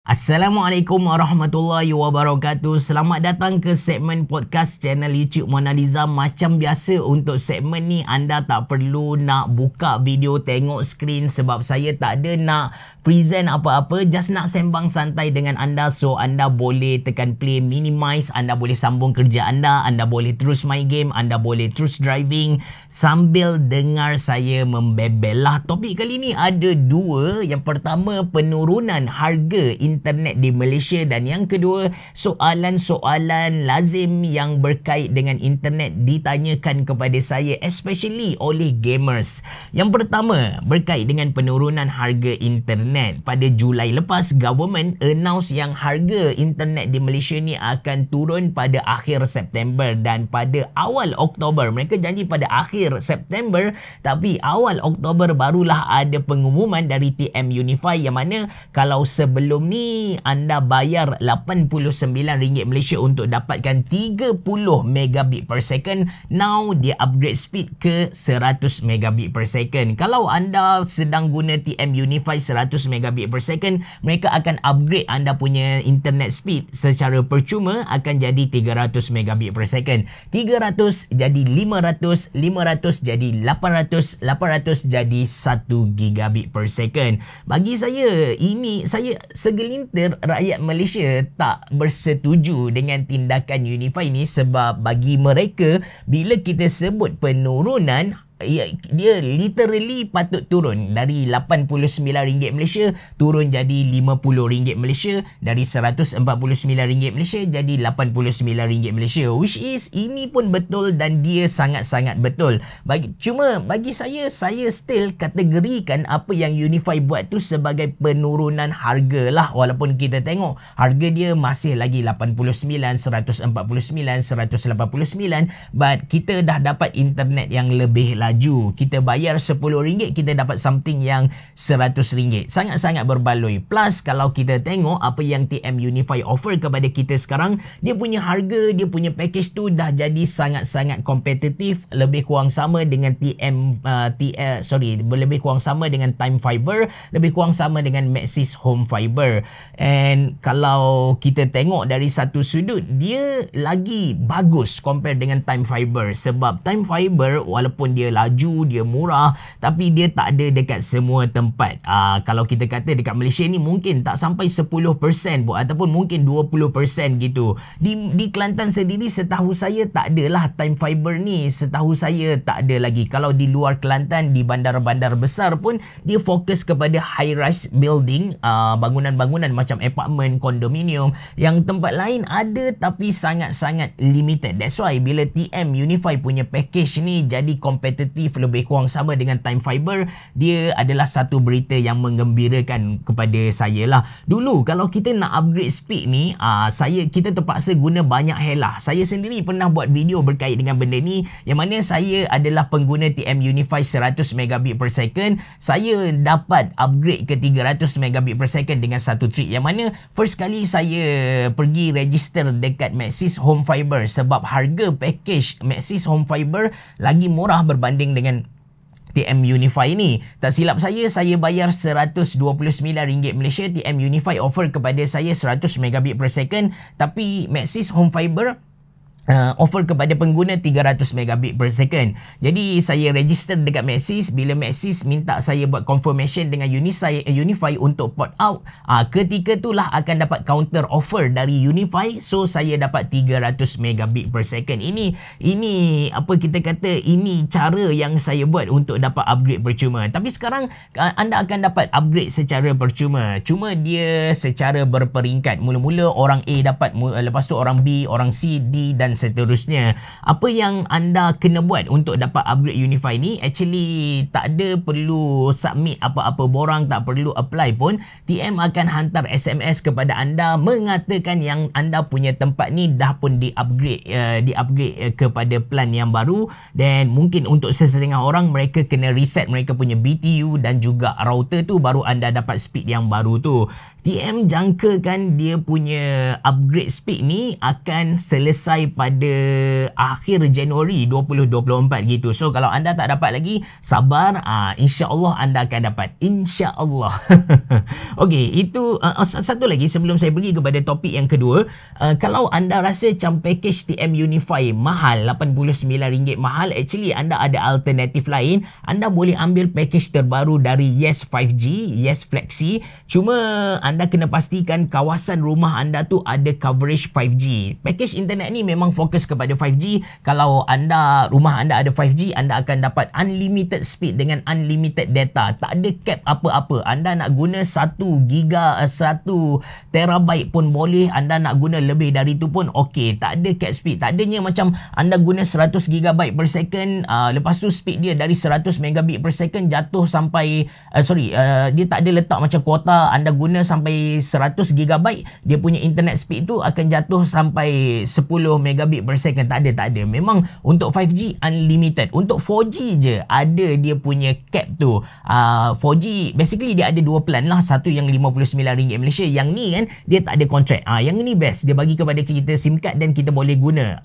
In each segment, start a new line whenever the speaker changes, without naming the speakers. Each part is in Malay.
Assalamualaikum warahmatullahi wabarakatuh. Selamat datang ke segmen podcast channel YouTube Mona Lisa. Macam biasa untuk segmen ni anda tak perlu nak buka video tengok skrin sebab saya tak ada nak present apa-apa, just nak sembang santai dengan anda. So anda boleh tekan play, minimize, anda boleh sambung kerja anda boleh terus main game, anda boleh terus driving sambil dengar saya membebel lah. Topik kali ni ada dua. Yang pertama, penurunan harga internet di Malaysia, dan yang kedua, soalan-soalan lazim yang berkait dengan internet ditanyakan kepada saya, especially oleh gamers. Yang pertama, berkait dengan penurunan harga internet. Pada Julai lepas, government announce yang harga internet di Malaysia ni akan turun pada akhir September, dan pada awal Oktober, mereka janji pada akhir September, tapi awal Oktober barulah ada pengumuman dari TM Unify yang mana kalau sebelum ni anda bayar RM89 Malaysia untuk dapatkan 30 megabit per second, now dia upgrade speed ke 100 megabit per second. Kalau anda sedang guna TM Unify 100 megabit per second, mereka akan upgrade anda punya internet speed secara percuma akan jadi 300 megabit per second. 300 jadi 500, 500 jadi 800, 800 jadi 1 gigabit per second. Bagi saya, ini saya segelintir rakyat Malaysia tak bersetuju dengan tindakan Unify ni, sebab bagi mereka bila kita sebut penurunan, dia literally patut turun dari RM89 Malaysia turun jadi RM50 Malaysia, dari RM149 Malaysia jadi RM89 Malaysia, which is ini pun betul dan dia sangat-sangat betul. Cuma bagi saya still kategorikan apa yang Unify buat tu sebagai penurunan harga lah, walaupun kita tengok harga dia masih lagi 89, 149, 189, but kita dah dapat internet yang lebih laju. Kita bayar RM10, kita dapat something yang RM100. Sangat-sangat berbaloi. Plus kalau kita tengok apa yang TM Unify offer kepada kita sekarang, dia punya harga, dia punya package tu dah jadi sangat-sangat kompetitif, lebih kurang sama dengan lebih kurang sama dengan Time Fiber, lebih kurang sama dengan Maxis Home Fiber. And kalau kita tengok dari satu sudut, dia lagi bagus compare dengan Time Fiber, sebab Time Fiber walaupun dia laju, dia murah, tapi dia tak ada dekat semua tempat. Kalau kita kata dekat Malaysia ni mungkin tak sampai 10% pun, ataupun mungkin 20% gitu. Di Kelantan sendiri setahu saya tak adalah Time Fiber ni, setahu saya tak ada lagi. Kalau di luar Kelantan, di bandar-bandar besar pun dia fokus kepada high rise building, bangunan-bangunan macam apartment, kondominium. Yang tempat lain ada tapi sangat-sangat limited. That's why bila TM Unify punya package ni jadi kompetitif, lebih kurang sama dengan Time Fiber, dia adalah satu berita yang menggembirakan kepada saya lah. Dulu kalau kita nak upgrade speed ni, kita terpaksa guna banyak helah. Saya sendiri pernah buat video berkait dengan benda ni, yang mana saya adalah pengguna TM Unify 100 megabit per second. Saya dapat upgrade ke 300 megabit per second dengan satu trik, yang mana first kali saya pergi register dekat Maxis Home Fiber, sebab harga package Maxis Home Fiber lagi murah berbanding dengan TM Unify ni. Tak silap saya bayar RM129 Malaysia. TM Unify offer kepada saya 100 megabit per second, tapi Maxis Home Fiber offer kepada pengguna 300 megabit per second. Jadi saya register dekat Maxis. Bila Maxis minta saya buat confirmation dengan Unify untuk port out, ketika itulah akan dapat counter offer dari Unify. So saya dapat 300 megabit per second. Ini apa kita kata, ini cara yang saya buat untuk dapat upgrade percuma. Tapi sekarang anda akan dapat upgrade secara percuma, cuma dia secara berperingkat. Mula-mula orang A dapat, lepas tu orang B, orang C, D dan seterusnya. Apa yang anda kena buat untuk dapat upgrade Unify ni, actually tak ada perlu submit apa-apa borang, tak perlu apply pun. TM akan hantar SMS kepada anda mengatakan yang anda punya tempat ni dah pun di-upgrade kepada plan yang baru, dan mungkin untuk sesetengah orang mereka kena reset mereka punya BTU dan juga router tu, baru anda dapat speed yang baru tu. TM jangkakan dia punya upgrade speed ni akan selesai pada akhir Januari 2024 gitu. So kalau anda tak dapat lagi, sabar, insya-Allah anda akan dapat, insya-Allah. Okey, itu satu lagi sebelum saya pergi kepada topik yang kedua. Kalau anda rasa macam package TM Unify mahal, RM89 mahal, actually anda ada alternatif lain. Anda boleh ambil package terbaru dari Yes 5G, Yes Flexi. Cuma anda kena pastikan kawasan rumah anda tu ada coverage 5G. Package internet ni memang fokus kepada 5G. Kalau rumah anda ada 5G, anda akan dapat unlimited speed dengan unlimited data. Tak ada cap apa-apa. Anda nak guna 1 terabyte pun boleh. Anda nak guna lebih dari itu pun okey. Tak ada cap speed. Tak adanya macam anda guna 100 GB per second, lepas tu speed dia dari 100 megabit per second jatuh sampai dia tak ada letak macam kuota anda guna sampai 100 GB, dia punya internet speed tu akan jatuh sampai 10 megabit per second. Tak ada. Memang untuk 5G unlimited. Untuk 4G je ada dia punya cap tu. 4G basically dia ada dua plan lah. Satu yang RM59 Malaysia, yang ni kan dia tak ada kontrak. Yang ni best, dia bagi kepada kita SIM card dan kita boleh guna.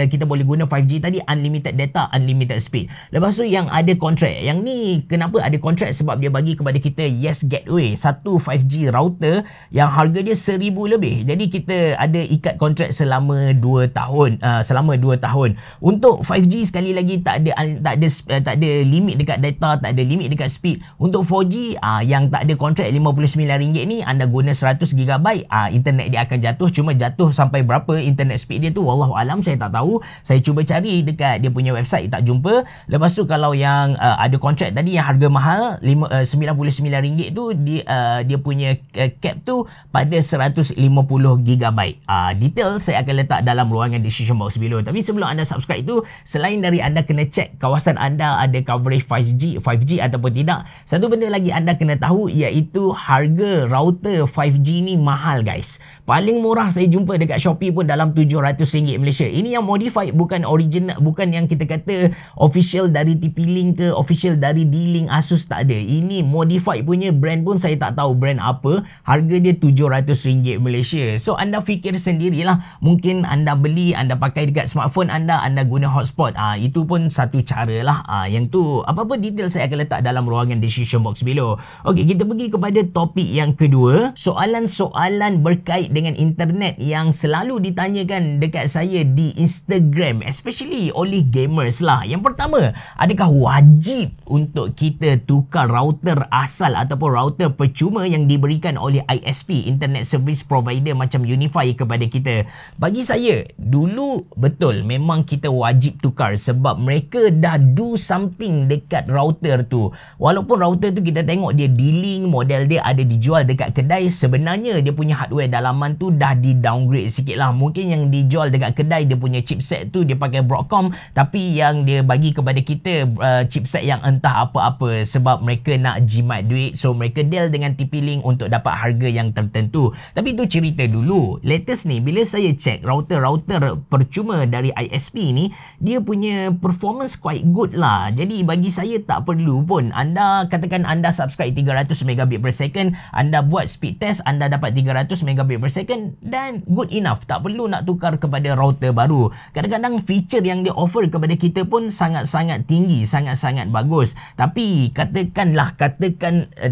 Kita boleh guna 5G tadi, unlimited data, unlimited speed. Lepas tu yang ada kontrak, yang ni kenapa ada kontrak? Sebab dia bagi kepada kita Yes Gateway, satu 5G router yang harga dia RM1,000 lebih. Jadi kita ada ikat kontrak selama 2 tahun. Untuk 5G sekali lagi tak ada limit dekat data, tak ada limit dekat speed. Untuk 4G yang tak ada kontrak RM59 ni, anda guna 100 GB, internet dia akan jatuh. Cuma jatuh sampai berapa internet speed dia tu wallahu alam, saya tak tahu. Saya cuba cari dekat dia punya website, tak jumpa. Lepas tu kalau yang ada kontrak tadi yang harga mahal RM99 tu, dia punya cap tu pada 150 GB. Detail saya akan letak dalam ruangan description box below. Tapi sebelum anda subscribe tu, selain dari anda kena check kawasan anda ada coverage 5G ataupun tidak, satu benda lagi anda kena tahu, iaitu harga router 5G ni mahal guys. Paling murah saya jumpa dekat Shopee pun dalam RM700 Malaysia. Ini yang modified, bukan original, bukan yang kita kata official dari TP-Link ke official dari D-Link, Asus, tak ada. Ini modified punya, brand pun saya tak tahu brand apa. Harga dia RM700 Malaysia. So anda fikir sendirilah, mungkin anda beli, anda pakai dekat smartphone anda guna hotspot. Itu pun satu cara lah. Yang tu apa-apa detail saya akan letak dalam ruangan description box below. Okey, kita pergi kepada topik yang kedua. Soalan-soalan berkait dengan internet yang selalu ditanyakan dekat saya di Instagram, especially oleh gamers lah. Yang pertama, adakah wajib untuk kita tukar router asal ataupun router percuma yang diberikan oleh ISP, Internet Service Provider macam Unify kepada kita? Bagi saya, dulu betul memang kita wajib tukar sebab mereka dah do something dekat router tu. Walaupun router tu kita tengok dia D-Link, model dia ada dijual dekat kedai, sebenarnya dia punya hardware dalaman tu dah di downgrade sikit lah. Mungkin yang dijual dekat kedai dia punya chipset tu dia pakai Broadcom, tapi yang dia bagi kepada kita chipset yang entah apa-apa sebab mereka nak jimat duit. So mereka deal dengan TP-Link untuk dapat harga yang tertentu. Tapi itu cerita dulu. Latest ni bila saya check router percuma dari ISP ni, dia punya performance quite good lah. Jadi bagi saya tak perlu pun anda katakan anda subscribe 300 megabit per second, anda buat speed test, anda dapat 300 megabit per second dan good enough. Tak perlu nak tukar kepada router baru. Kadang-kadang feature yang dia offer kepada kita pun sangat-sangat tinggi, sangat-sangat bagus. Tapi katakan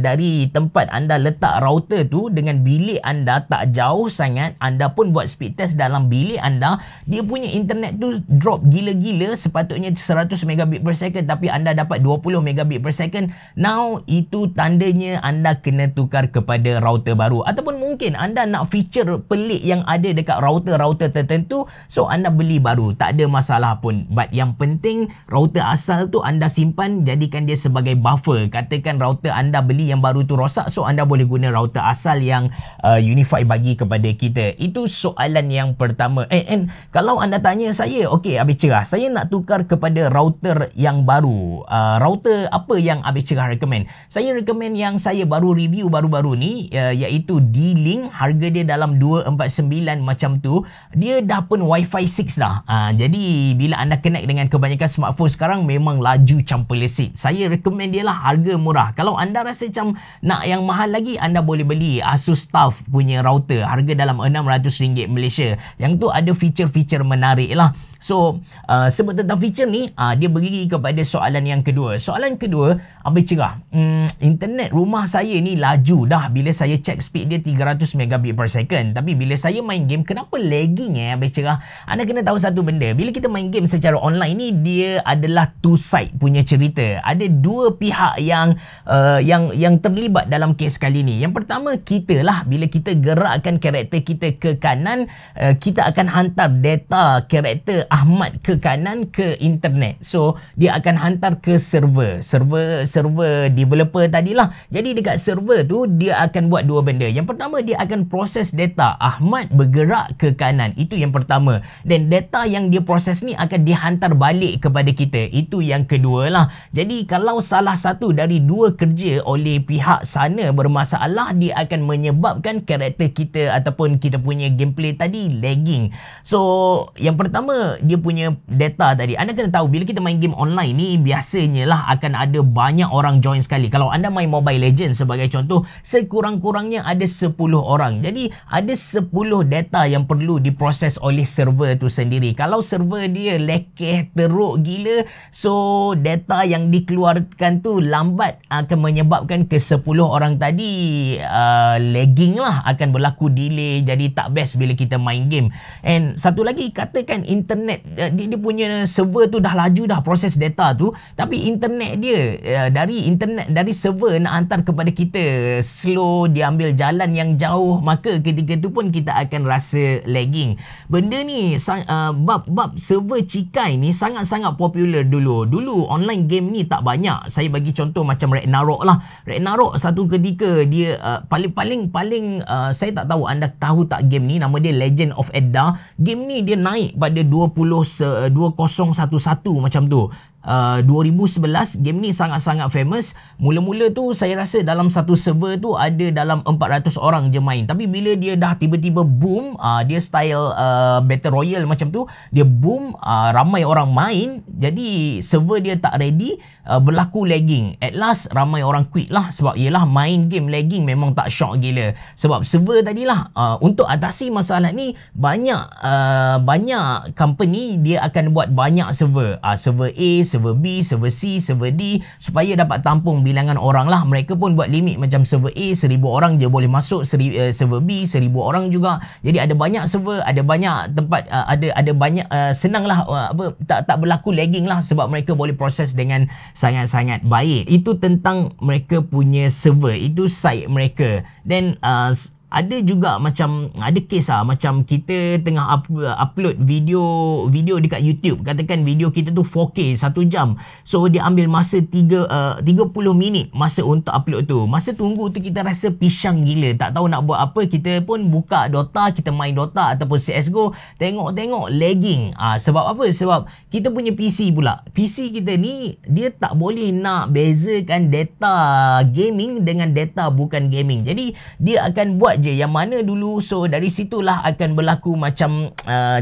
dari tempat anda letak router tu dengan bilik anda tak jauh sangat, anda pun buat speed test dalam bilik anda, dia punya internet tu drop gila-gila, sepatutnya 100 megabit per second tapi anda dapat 20 megabit per second. Now itu tandanya anda kena tukar kepada router baru. Ataupun mungkin anda nak feature pelik yang ada dekat router-router tertentu, so anda beli baru, tak ada masalah pun. But yang penting router asal tu anda simpan, jadikan dia sebagai buffer. Katakan router anda beli yang baru tu rosak, so anda boleh guna router asal yang Unify bagi kepada kita. Itu soalan yang pertama. And kalau anda tanya saya, okey Habis Cerah, saya nak tukar kepada router yang baru. Router apa yang Habis Cerah recommend? Saya recommend yang saya baru review baru-baru ni, iaitu D-Link. Harga dia dalam 249 macam tu. Dia dah pun Wi-Fi 6 dah. Jadi bila anda connect dengan kebanyakan smartphone sekarang, memang laju campur lesit. Saya recommend dia lah, harga murah. Kalau anda rasa macam nak yang mahal lagi, anda boleh beli Asus TUF punya router, harga dalam RM600 Malaysia. Yang tu ada feature-feature menarik lah. So sebut tentang feature ni, dia beri kepada soalan yang kedua. Soalan kedua, Abang Cerah, internet rumah saya ni laju dah bila saya check speed dia 300 megabit per second, tapi bila saya main game kenapa lagging Abang Cerah? Anda kena tahu satu benda, bila kita main game secara online ni, dia adalah two side punya cerita. Ada dua pihak yang terlibat dalam kes kali ni. Yang pertama, kita lah. Bila kita gerakkan karakter kita ke kanan, kita akan hantar data karakter Ahmad ke kanan ke internet. So dia akan hantar ke server developer tadilah. Jadi dekat server tu dia akan buat dua benda. Yang pertama, dia akan proses data Ahmad bergerak ke kanan. Itu yang pertama. Dan data yang dia proses ni akan dihantar balik kepada kita. Itu yang kedua lah. Jadi kalau salah satu dari dua kerja oleh pihak sana bermasalah, dia akan menyebabkan karakter kita ataupun kita punya gameplay tadi lagging. So yang pertama, dia punya data tadi. Anda kena tahu bila kita main game online ni, biasanya lah akan ada banyak orang join sekali. Kalau anda main Mobile Legends sebagai contoh, sekurang-kurangnya ada 10 orang. Jadi ada 10 data yang perlu diproses oleh server tu sendiri. Kalau server dia lekeh teruk gila, so data yang dikeluarkan tu lambat, akan menyebabkan ke 10 orang tadi lagging lah, akan berlaku delay. Jadi tak best bila kita main game. And satu lagi, katakan internet dia punya server tu dah laju dah proses data tu, tapi internet dia dari server nak hantar kepada kita slow, dia ambil jalan yang jauh, maka ketika tu pun kita akan rasa lagging. Benda ni bab server cikai ni sangat-sangat popular dulu. Dulu online game ni tak banyak. Saya bagi contoh macam Ragnarok lah. Ragnarok satu ketika dia paling saya tak tahu anda tahu tak game ni, nama dia Legend of Edda. Game ni dia naik pada 2011 macam tu. 2011 game ni sangat-sangat famous. Mula-mula tu saya rasa dalam satu server tu ada dalam 400 orang je main. Tapi bila dia dah tiba-tiba boom, dia style Battle Royale macam tu, dia boom, ramai orang main, jadi server dia tak ready, berlaku lagging. At last ramai orang quit lah, sebab yelah main game lagging memang tak syok gila. Sebab server tadilah, untuk atasi masalah ni banyak company dia akan buat banyak server. Server A, server B, server C, server D, supaya dapat tampung bilangan orang lah. Mereka pun buat limit macam server A 1000 orang je boleh masuk, server B 1000 orang juga. Jadi ada banyak server, ada banyak tempat, ada banyak, senang lah, tak berlaku lagging lah, sebab mereka boleh proses dengan sangat-sangat baik. Itu tentang mereka punya server, itu site mereka. Dan ada juga macam ada kes macam kita tengah upload video dekat YouTube. Katakan video kita tu 4K 1 jam. So dia ambil masa 30 minit masa untuk upload tu. Masa tunggu tu kita rasa pisang gila, tak tahu nak buat apa. Kita pun buka Dota, kita main Dota ataupun CSGO, tengok lagging. Sebab apa? Sebab kita punya PC pula. PC kita ni dia tak boleh nak bezakan data gaming dengan data bukan gaming. Jadi dia akan buat je yang mana dulu. So dari situlah akan berlaku macam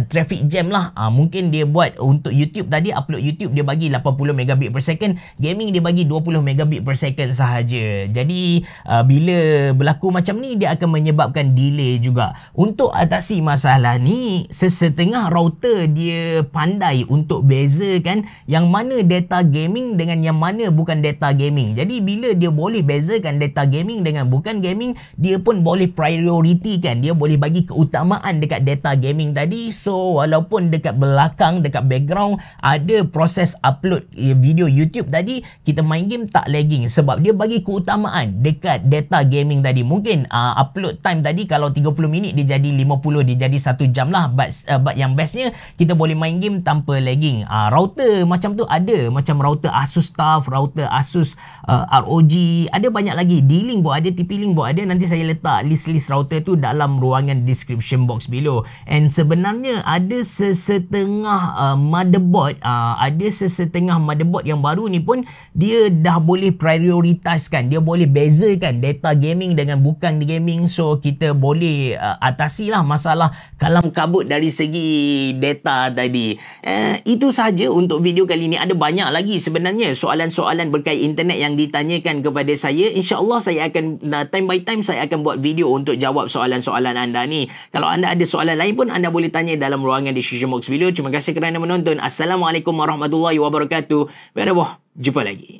traffic jam lah. Mungkin dia buat untuk YouTube tadi, upload YouTube dia bagi 80 megabit per second, gaming dia bagi 20 megabit per second sahaja. Jadi bila berlaku macam ni, dia akan menyebabkan delay juga. Untuk atasi masalah ni, sesetengah router dia pandai untuk bezakan yang mana data gaming dengan yang mana bukan data gaming. Jadi bila dia boleh bezakan data gaming dengan bukan gaming, dia pun boleh priority kan, dia boleh bagi keutamaan dekat data gaming tadi. So walaupun dekat belakang, dekat background ada proses upload video YouTube tadi, kita main game tak lagging sebab dia bagi keutamaan dekat data gaming tadi. Mungkin upload time tadi kalau 30 minit dia jadi 50, dia jadi 1 jam lah. But yang bestnya kita boleh main game tanpa lagging. Router macam tu ada, macam router Asus TUF, router Asus ROG, ada banyak lagi. D-Link pun ada, TP-Link pun ada. Nanti saya letak list router tu dalam ruangan description box below. And sebenarnya ada sesetengah motherboard, yang baru ni pun dia dah boleh prioritaskan, dia boleh bezakan data gaming dengan bukan gaming. So kita boleh atasi lah masalah kalam kabut dari segi data tadi. Itu saja untuk video kali ni. Ada banyak lagi sebenarnya soalan-soalan berkait internet yang ditanyakan kepada saya. InsyaAllah saya akan time by time saya akan buat video untuk untuk jawab soalan-soalan anda ni. Kalau anda ada soalan lain pun anda boleh tanya dalam ruangan description box video. Terima kasih kerana menonton. Assalamualaikum warahmatullahi wabarakatuh. Jumpa lagi.